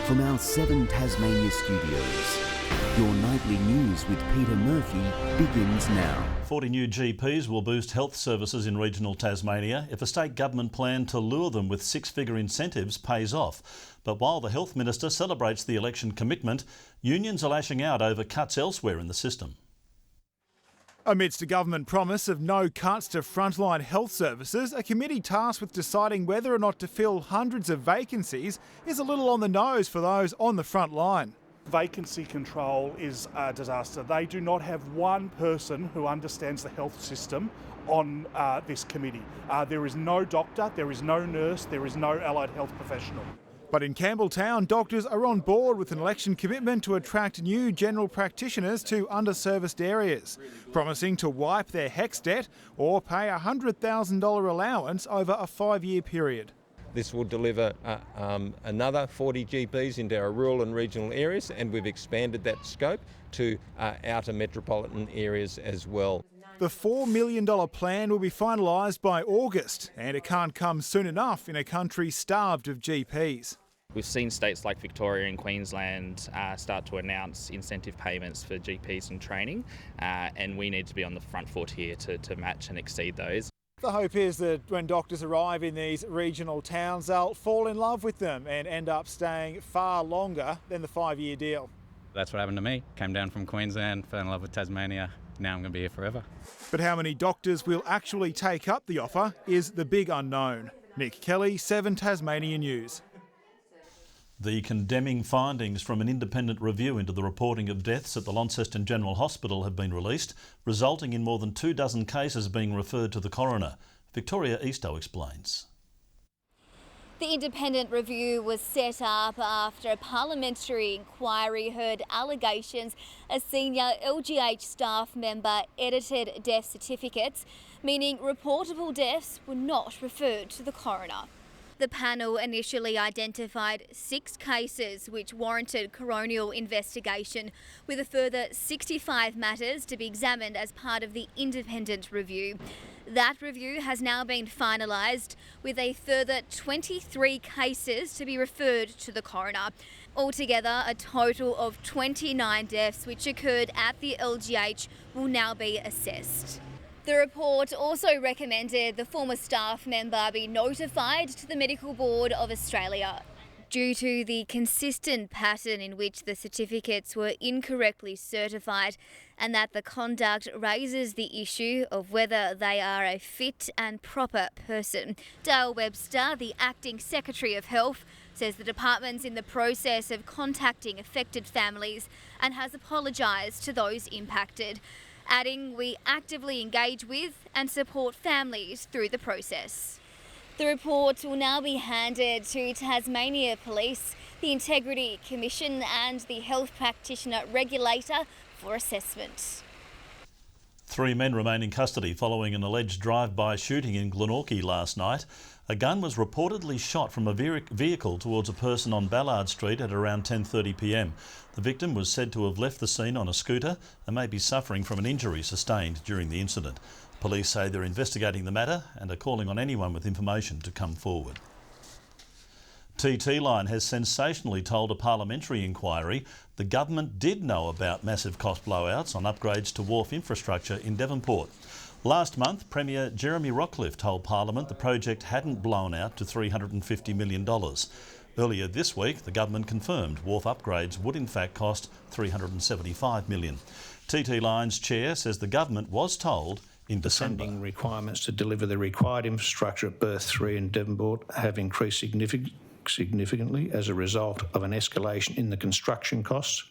From our 7 Tasmania studios, your nightly news with Peter Murphy begins now. 40 new GPs will boost health services in regional Tasmania if a state government plan to lure them with 6-figure incentives pays off. But while the Health Minister celebrates the election commitment, unions are lashing out over cuts elsewhere in the system. Amidst a government promise of no cuts to frontline health services, a committee tasked with deciding whether or not to fill hundreds of vacancies is a little on the nose for those on the front line. Vacancy control is a disaster. They do not have one person who understands the health system on this committee. There is no doctor, there is no nurse, there is no allied health professional. But in Campbelltown, doctors are on board with an election commitment to attract new general practitioners to underserviced areas, promising to wipe their HECS debt or pay a $100,000 allowance over a 5-year period. This will deliver another 40 GPs into our rural and regional areas, and we've expanded that scope to outer metropolitan areas as well. The $4 million plan will be finalised by August, and it can't come soon enough in a country starved of GPs. We've seen states like Victoria and Queensland start to announce incentive payments for GPs in training, and we need to be on the front foot here to match and exceed those. The hope is that when doctors arrive in these regional towns, they'll fall in love with them and end up staying far longer than the 5-year deal. That's what happened to me. Came down from Queensland, fell in love with Tasmania. Now I'm going to be here forever. But how many doctors will actually take up the offer is the big unknown. Nick Kelly, 7 Tasmanian News. The condemning findings from an independent review into the reporting of deaths at the Launceston General Hospital have been released, resulting in more than 24 cases being referred to the coroner. Victoria Eastoe explains. The independent review was set up after a parliamentary inquiry heard allegations a senior LGH staff member edited death certificates, meaning reportable deaths were not referred to the coroner. The panel initially identified 6 cases which warranted coronial investigation, with a further 65 matters to be examined as part of the independent review. That review has now been finalised, with a further 23 cases to be referred to the coroner. Altogether, a total of 29 deaths which occurred at the LGH will now be assessed. The report also recommended the former staff member be notified to the Medical Board of Australia. Due to the consistent pattern in which the certificates were incorrectly certified, and that the conduct raises the issue of whether they are a fit and proper person. Dale Webster, the Acting Secretary of Health, says the department's in the process of contacting affected families and has apologised to those impacted, adding, "We actively engage with and support families through the process." The report will now be handed to Tasmania Police, the Integrity Commission and the Health Practitioner Regulator for assessment. 3 men remain in custody following an alleged drive-by shooting in Glenorchy last night. A gun was reportedly shot from a vehicle towards a person on Ballard Street at around 10:30 p.m. The victim was said to have left the scene on a scooter and may be suffering from an injury sustained during the incident. Police say they're investigating the matter and are calling on anyone with information to come forward. TT Line has sensationally told a parliamentary inquiry the government did know about massive cost blowouts on upgrades to Wharf infrastructure in Devonport. Last month, Premier Jeremy Rockcliffe told Parliament the project hadn't blown out to $350 million. Earlier this week, the government confirmed Wharf upgrades would in fact cost $375 million. TT Line's chair says the government was told in December. The funding requirements to deliver the required infrastructure at Berth 3 in Devonport have increased significantly as a result of an escalation in the construction costs.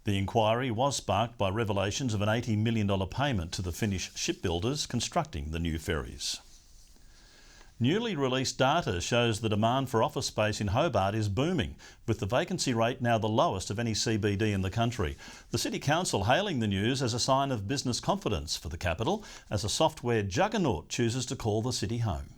The inquiry was sparked by revelations of an $80 million payment to the Finnish shipbuilders constructing the new ferries. Newly released data shows the demand for office space in Hobart is booming, with the vacancy rate now the lowest of any CBD in the country. The City Council hailing the news as a sign of business confidence for the capital, as a software juggernaut chooses to call the city home.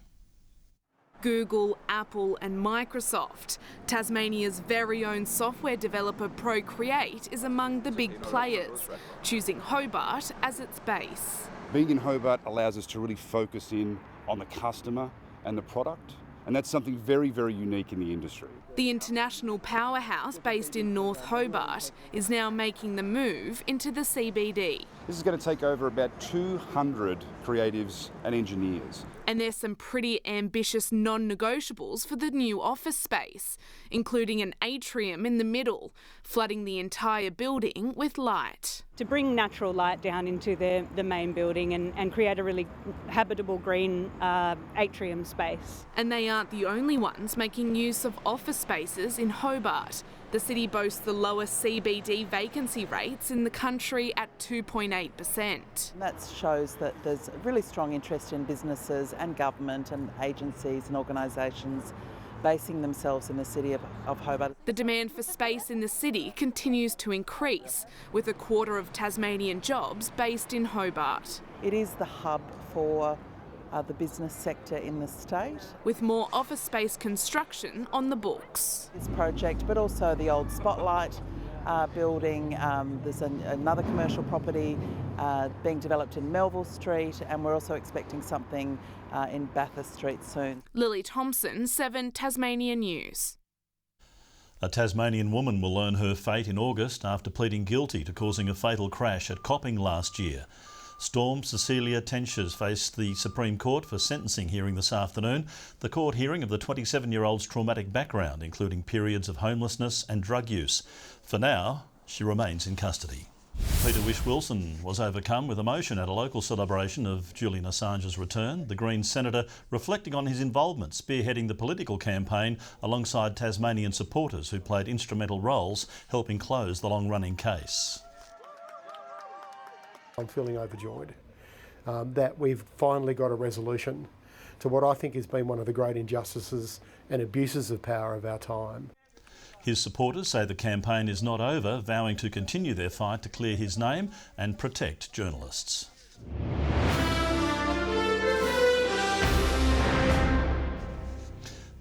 Google, Apple and Microsoft. Tasmania's very own software developer Procreate is among the big players, choosing Hobart as its base. Being in Hobart allows us to really focus in on the customer and the product. And that's something very, very unique in the industry. The international powerhouse based in North Hobart is now making the move into the CBD. This is going to take over about 200 creatives and engineers. And there's some pretty ambitious non-negotiables for the new office space, including an atrium in the middle, flooding the entire building with light. To bring natural light down into the main building and create a really habitable green atrium space. And they aren't the only ones making use of office spaces in Hobart. The city boasts the lowest CBD vacancy rates in the country at 2.8%. That shows that there's a really strong interest in businesses and government and agencies and organisations basing themselves in the city of Hobart. The demand for space in the city continues to increase, with a quarter of Tasmanian jobs based in Hobart. It is the hub for the business sector in the state. With more office space construction on the books. This project, but also the old Spotlight building, there's another commercial property being developed in Melville Street, and we're also expecting something in Bathurst Street soon. Lily Thompson, 7 Tasmanian News. A Tasmanian woman will learn her fate in August after pleading guilty to causing a fatal crash at Copping last year. Storm Cecilia Tenches faced the Supreme Court for sentencing hearing this afternoon. The court hearing of the 27-year-old's traumatic background, including periods of homelessness and drug use. For now, she remains in custody. Peter Whish-Wilson was overcome with emotion at a local celebration of Julian Assange's return. The Greens senator reflecting on his involvement spearheading the political campaign alongside Tasmanian supporters who played instrumental roles helping close the long-running case. I'm feeling overjoyed that we've finally got a resolution to what I think has been one of the great injustices and abuses of power of our time. His supporters say the campaign is not over, vowing to continue their fight to clear his name and protect journalists.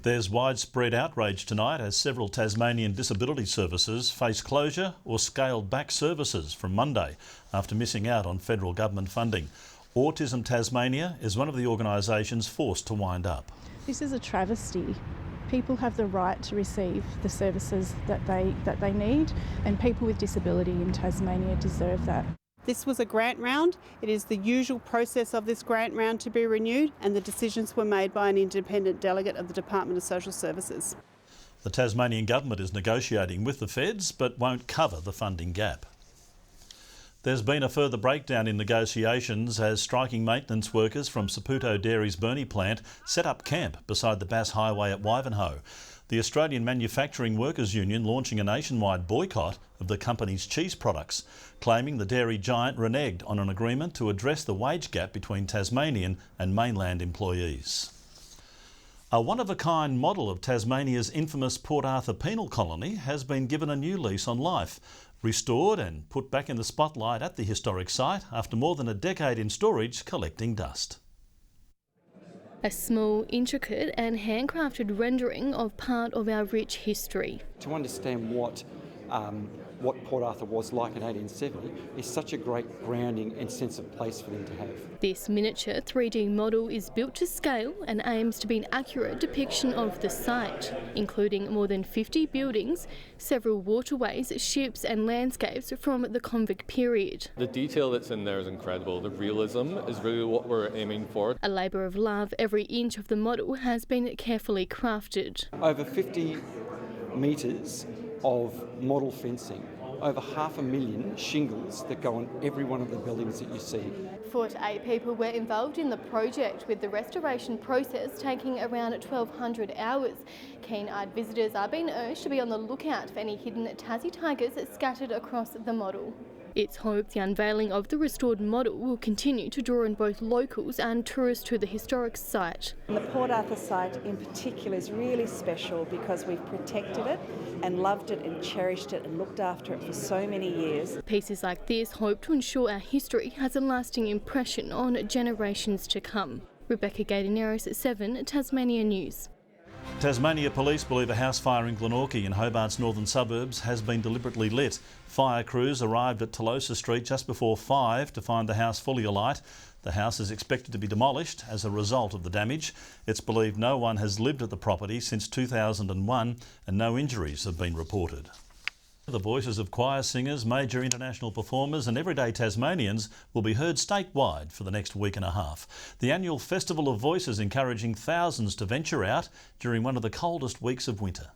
There's widespread outrage tonight as several Tasmanian disability services face closure or scaled back services from Monday after missing out on federal government funding. Autism Tasmania is one of the organisations forced to wind up. This is a travesty. People have the right to receive the services that they need, and people with disability in Tasmania deserve that. This was a grant round. It is the usual process of this grant round to be renewed, and the decisions were made by an independent delegate of the Department of Social Services. The Tasmanian government is negotiating with the feds but won't cover the funding gap. There's been a further breakdown in negotiations as striking maintenance workers from Saputo Dairy's Burnie plant set up camp beside the Bass Highway at Wivenhoe. The Australian Manufacturing Workers Union launching a nationwide boycott of the company's cheese products, claiming the dairy giant reneged on an agreement to address the wage gap between Tasmanian and mainland employees. A one-of-a-kind model of Tasmania's infamous Port Arthur penal colony has been given a new lease on life, restored and put back in the spotlight at the historic site after more than a decade in storage collecting dust. A small, intricate and handcrafted rendering of part of our rich history. To understand what Port Arthur was like in 1870 is such a great grounding and sense of place for them to have. This miniature 3D model is built to scale and aims to be an accurate depiction of the site, including more than 50 buildings, several waterways, ships and landscapes from the convict period. The detail that's in there is incredible. The realism is really what we're aiming for. A labour of love, every inch of the model has been carefully crafted. Over 50 metres of model fencing, over 500,000 shingles that go on every one of the buildings that you see. 4 to 8 people were involved in the project, with the restoration process taking around 1,200 hours. Keen-eyed visitors are being urged to be on the lookout for any hidden Tassie tigers scattered across the model. It's hoped the unveiling of the restored model will continue to draw in both locals and tourists to the historic site. And the Port Arthur site in particular is really special because we've protected it and loved it and cherished it and looked after it for so many years. Pieces like this hope to ensure our history has a lasting impression on generations to come. Rebecca Gaidaneros, 7 Tasmania News. Tasmania police believe a house fire in Glenorchy in Hobart's northern suburbs has been deliberately lit. Fire crews arrived at Tolosa Street just before 5 to find the house fully alight. The house is expected to be demolished as a result of the damage. It's believed no one has lived at the property since 2001 and no injuries have been reported. The voices of choir singers, major international performers and everyday Tasmanians will be heard statewide for the next week and a half. The annual Festival of Voices encouraging thousands to venture out during one of the coldest weeks of winter.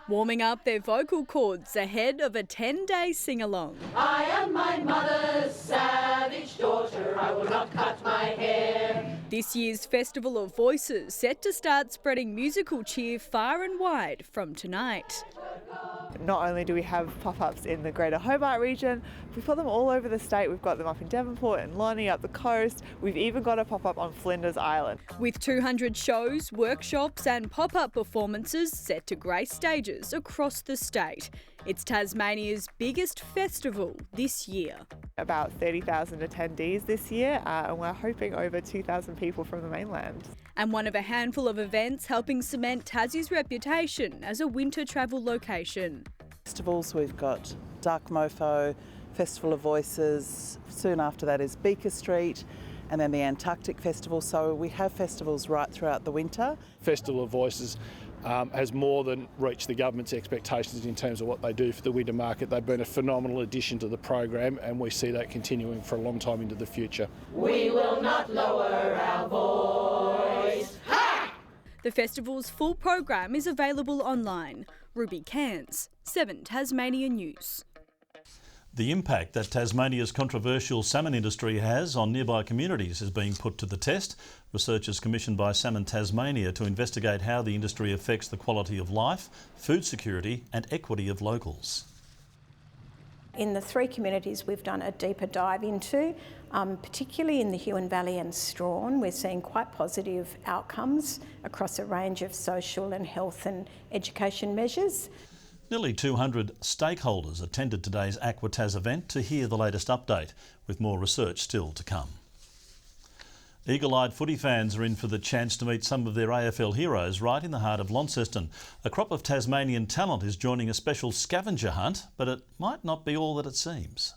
Warming up their vocal cords ahead of a 10-day sing-along. I am my mother's savage daughter, I will not cut my hair. This year's Festival of Voices set to start spreading musical cheer far and wide from tonight. Not only do we have pop-ups in the greater Hobart region, we've got them all over the state. We've got them up in Devonport and Lonnie, up the coast. We've even got a pop-up on Flinders Island. With 200 shows, workshops and pop-up performances set to grace stages across the state. It's Tasmania's biggest festival this year. About 30,000 attendees this year, and we're hoping over 2,000 people from the mainland. And one of a handful of events helping cement Tassie's reputation as a winter travel location. Festivals, we've got Dark Mofo, Festival of Voices, soon after that is Beaker Street, and then the Antarctic Festival. So we have festivals right throughout the winter. Festival of Voices has more than reached the government's expectations in terms of what they do for the winter market. They've been a phenomenal addition to the program and we see that continuing for a long time into the future. We will not lower our voice. Ha! The festival's full program is available online. Ruby Cairns, 7 Tasmania News. The impact that Tasmania's controversial salmon industry has on nearby communities is being put to the test. Researchers commissioned by Salmon Tasmania to investigate how the industry affects the quality of life, food security and equity of locals. In the 3 communities we've done a deeper dive into, particularly in the Huon Valley and Strawn, we're seeing quite positive outcomes across a range of social and health and education measures. Nearly 200 stakeholders attended today's Aquatas event to hear the latest update, with more research still to come. Eagle-eyed footy fans are in for the chance to meet some of their AFL heroes right in the heart of Launceston. A crop of Tasmanian talent is joining a special scavenger hunt, but it might not be all that it seems.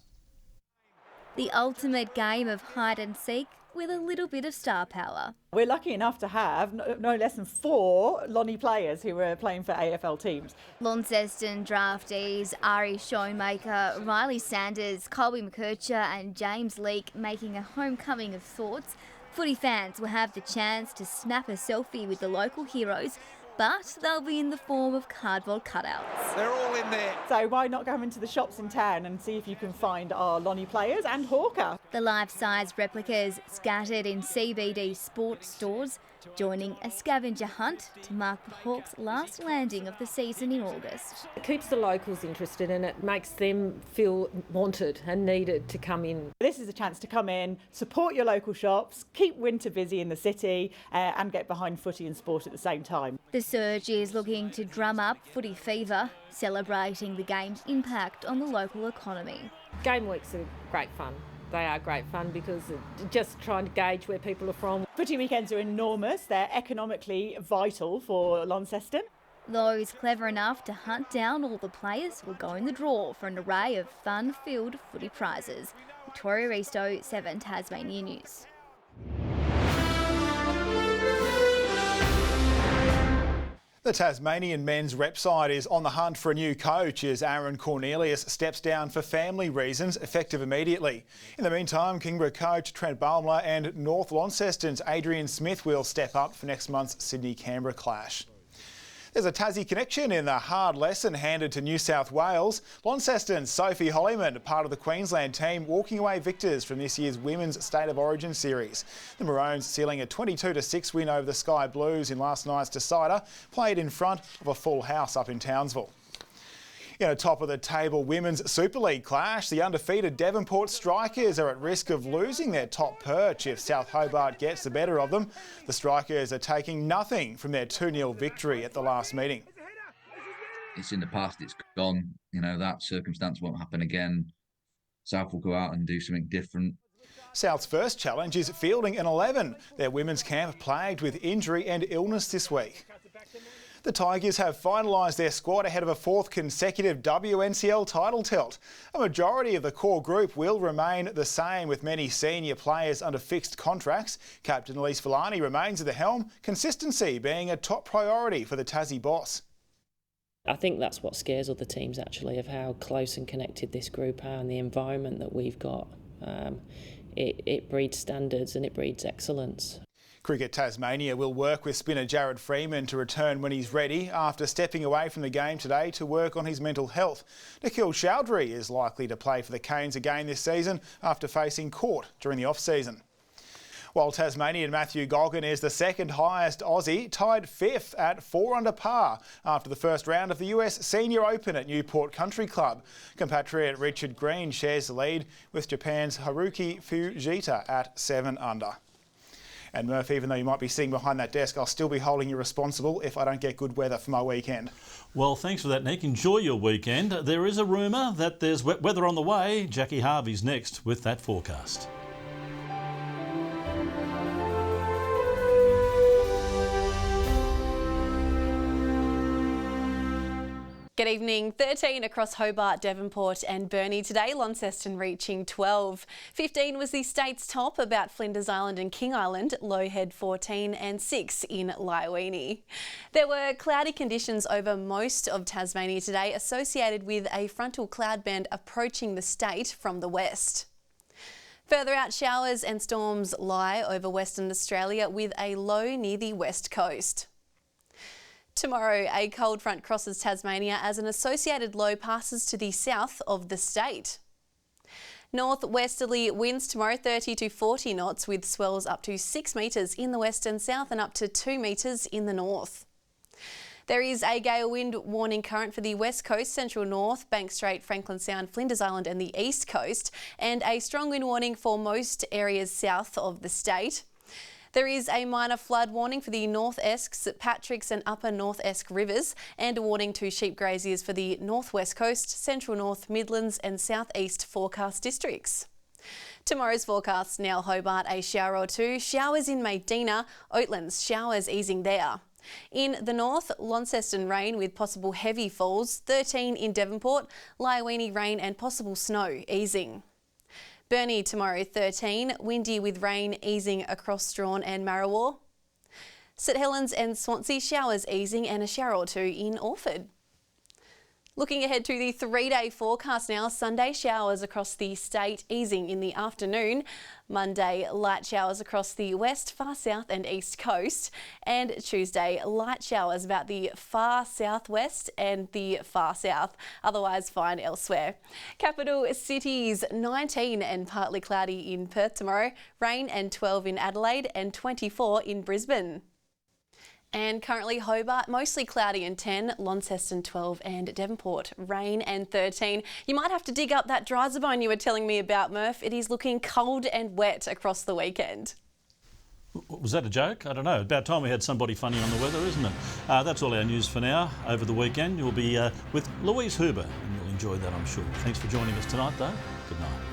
The ultimate game of hide and seek with a little bit of star power. We're lucky enough to have no less than 4 Lonnie players who are playing for AFL teams. Launceston draftees Ari Showmaker, Riley Sanders, Colby McKercher and James Leake making a homecoming of sorts. Footy fans will have the chance to snap a selfie with the local heroes, but they'll be in the form of cardboard cutouts. They're all in there. So why not go into the shops in town and see if you can find our Lonnie players and Hawker. The life-size replicas scattered in CBD sports stores, joining a scavenger hunt to mark the Hawks' last landing of the season in August. It keeps the locals interested and it makes them feel wanted and needed to come in. This is a chance to come in, support your local shops, keep winter busy in the city and get behind footy and sport at the same time. The surge is looking to drum up footy fever, celebrating the game's impact on the local economy. Game weeks are great fun. They are great fun because just trying to gauge where people are from. Footy weekends are enormous. They're economically vital for Launceston. Those clever enough to hunt down all the players will go in the draw for an array of fun-filled footy prizes. Victoria Risto, 7 Tasmania News. The Tasmanian men's rep side is on the hunt for a new coach as Aaron Cornelius steps down for family reasons, effective immediately. In the meantime, Kingborough coach Trent Balmer and North Launceston's Adrian Smith will step up for next month's Sydney-Canberra clash. There's a Tassie connection in the hard lesson handed to New South Wales. Launceston's Sophie Hollyman, part of the Queensland team, walking away victors from this year's Women's State of Origin series. The Maroons sealing a 22-6 win over the Sky Blues in last night's decider, played in front of a full house up in Townsville. In a top-of-the-table Women's Super League clash, the undefeated Devonport Strikers are at risk of losing their top perch if South Hobart gets the better of them. The Strikers are taking nothing from their 2-0 victory at the last meeting. It's in the past, it's gone. You know, that circumstance won't happen again. South will go out and do something different. South's first challenge is fielding an 11. Their women's camp plagued with injury and illness this week. The Tigers have finalised their squad ahead of a fourth consecutive WNCL title tilt. A majority of the core group will remain the same, with many senior players under fixed contracts. Captain Elise Villani remains at the helm, consistency being a top priority for the Tassie boss. I think that's what scares other teams, actually, of how close and connected this group are and the environment that we've got. It breeds standards and it breeds excellence. Cricket Tasmania will work with spinner Jared Freeman to return when he's ready after stepping away from the game today to work on his mental health. Nikhil Chowdhury is likely to play for the Canes again this season after facing court during the off-season. While Tasmanian Matthew Goggin is the second highest Aussie, tied fifth at 4 under par after the first round of the US Senior Open at Newport Country Club. Compatriot Richard Green shares the lead with Japan's Haruki Fujita at 7 under. And Murph, even though you might be sitting behind that desk, I'll still be holding you responsible if I don't get good weather for my weekend. Well, thanks for that, Nick. Enjoy your weekend. There is a rumour that there's wet weather on the way. Jackie Harvey's next with that forecast. Good evening. 13 across Hobart, Devonport and Burnie today, Launceston reaching 12. 15 was the state's top, about Flinders Island and King Island, Lowhead 14 and 6 in Lyweenie. There were cloudy conditions over most of Tasmania today, associated with a frontal cloud band approaching the state from the west. Further out, showers and storms lie over Western Australia with a low near the west coast. Tomorrow, a cold front crosses Tasmania as an associated low passes to the south of the state. Northwesterly winds tomorrow 30 to 40 knots with swells up to 6 metres in the west and south and up to 2 metres in the north. There is a gale wind warning current for the west coast, central north, Bank Strait, Franklin Sound, Flinders Island and the east coast, and a strong wind warning for most areas south of the state. There is a minor flood warning for the North Esk, St Patrick's and Upper North Esk rivers, and a warning to sheep graziers for the northwest coast, central north, Midlands and southeast forecast districts. Tomorrow's forecast: now Hobart, a shower or two, showers in Medina, Oatlands, showers easing there. In the north, Launceston rain with possible heavy falls, 13 in Devonport, Lyweenie rain and possible snow easing. Burnie tomorrow 13, windy with rain easing across Strawn and Marrawar. St Helens and Swansea, showers easing and a shower or two in Orford. Looking ahead to the 3-day forecast now, Sunday showers across the state easing in the afternoon. Monday light showers across the west, far south and east coast. And Tuesday light showers about the far southwest and the far south, otherwise fine elsewhere. Capital cities 19 and partly cloudy in Perth tomorrow, rain and 12 in Adelaide and 24 in Brisbane. And currently Hobart, mostly cloudy and 10, Launceston 12 and Devonport, rain and 13. You might have to dig up that dry zone you were telling me about, Murph. It is looking cold and wet across the weekend. Was that a joke? I don't know. About time we had somebody funny on the weather, isn't it? That's all our news for now. Over the weekend, you'll be with Louise Huber, and you'll enjoy that, I'm sure. Thanks for joining us tonight, though. Good night.